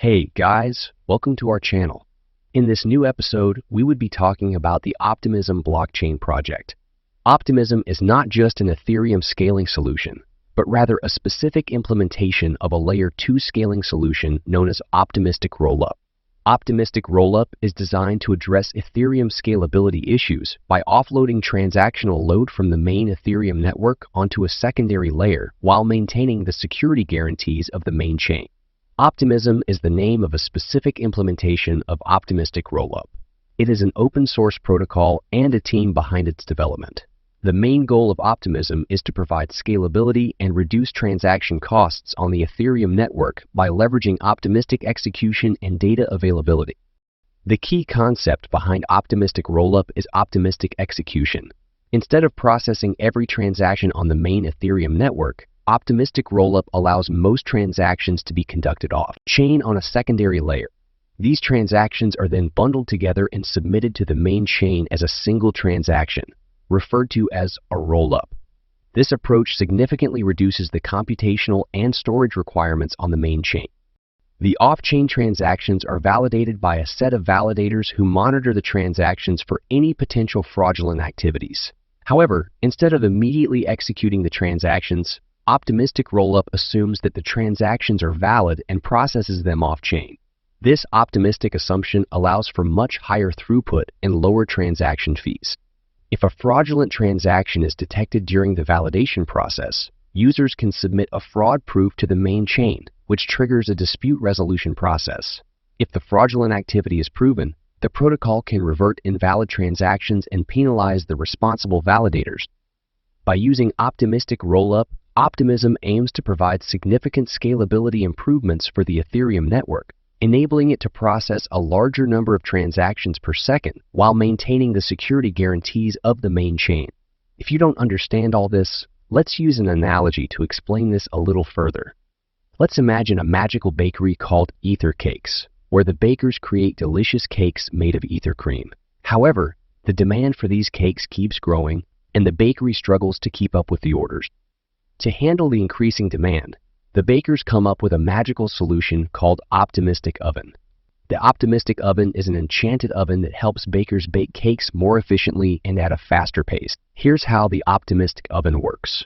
Hey guys, welcome to our channel. In this new episode, we would be talking about the Optimism blockchain project. Optimism is not just an Ethereum scaling solution, but rather a specific implementation of a Layer 2 scaling solution known as Optimistic Rollup. Optimistic Rollup is designed to address Ethereum scalability issues by offloading transactional load from the main Ethereum network onto a secondary layer while maintaining the security guarantees of the main chain. Optimism is the name of a specific implementation of Optimistic Rollup. It is an open-source protocol and a team behind its development. The main goal of Optimism is to provide scalability and reduce transaction costs on the Ethereum network by leveraging optimistic execution and data availability. The key concept behind Optimistic Rollup is optimistic execution. Instead of processing every transaction on the main Ethereum network, Optimistic Rollup allows most transactions to be conducted off-chain on a secondary layer. These transactions are then bundled together and submitted to the main chain as a single transaction, referred to as a rollup. This approach significantly reduces the computational and storage requirements on the main chain. The off-chain transactions are validated by a set of validators who monitor the transactions for any potential fraudulent activities. However, instead of immediately executing the transactions, Optimistic Rollup assumes that the transactions are valid and processes them off-chain. This optimistic assumption allows for much higher throughput and lower transaction fees. If a fraudulent transaction is detected during the validation process, users can submit a fraud proof to the main chain, which triggers a dispute resolution process. If the fraudulent activity is proven, the protocol can revert invalid transactions and penalize the responsible validators. By using Optimistic Rollup, Optimism aims to provide significant scalability improvements for the Ethereum network, enabling it to process a larger number of transactions per second while maintaining the security guarantees of the main chain. If you don't understand all this, let's use an analogy to explain this a little further. Let's imagine a magical bakery called Ether Cakes, where the bakers create delicious cakes made of ether cream. However, the demand for these cakes keeps growing, and the bakery struggles to keep up with the orders. To handle the increasing demand, the bakers come up with a magical solution called Optimistic Oven. The Optimistic Oven is an enchanted oven that helps bakers bake cakes more efficiently and at a faster pace. Here's how the Optimistic Oven works.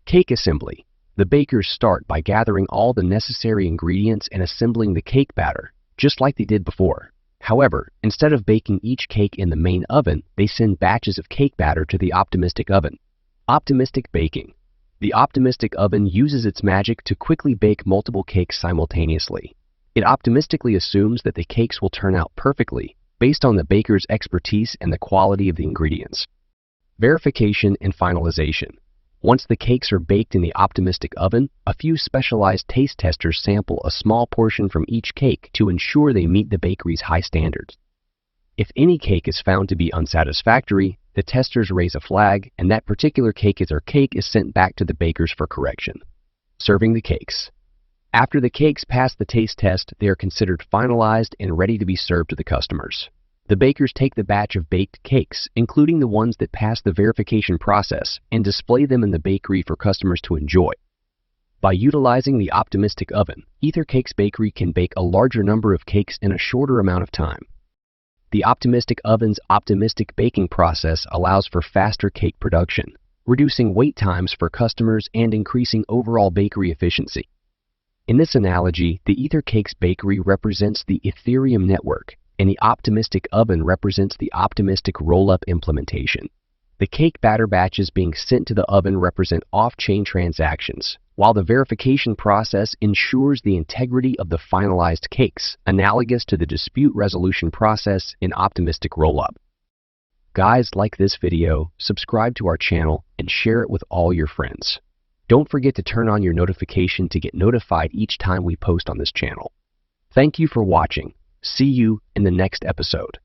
Cake assembly. The bakers start by gathering all the necessary ingredients and assembling the cake batter, just like they did before. However, instead of baking each cake in the main oven, they send batches of cake batter to the Optimistic Oven. Optimistic baking. The Optimistic Oven uses its magic to quickly bake multiple cakes simultaneously. It optimistically assumes that the cakes will turn out perfectly based on the baker's expertise and the quality of the ingredients. Verification and finalization. Once the cakes are baked in the Optimistic Oven, a few specialized taste testers sample a small portion from each cake to ensure they meet the bakery's high standards. If any cake is found to be unsatisfactory, the testers raise a flag, and that particular cake is sent back to the bakers for correction. Serving the cakes. After the cakes pass the taste test, they are considered finalized and ready to be served to the customers. The bakers take the batch of baked cakes, including the ones that pass the verification process, and display them in the bakery for customers to enjoy. By utilizing the Optimistic Oven, Ether Cakes Bakery can bake a larger number of cakes in a shorter amount of time. The Optimistic Oven's optimistic baking process allows for faster cake production, reducing wait times for customers and increasing overall bakery efficiency. In this analogy, the Ether Cakes Bakery represents the Ethereum network, and the Optimistic Oven represents the Optimistic Rollup implementation. The cake batter batches being sent to the oven represent off-chain transactions, while the verification process ensures the integrity of the finalized cakes, analogous to the dispute resolution process in Optimistic Rollup. Guys, like this video, subscribe to our channel, and share it with all your friends. Don't forget to turn on your notification to get notified each time we post on this channel. Thank you for watching. See you in the next episode.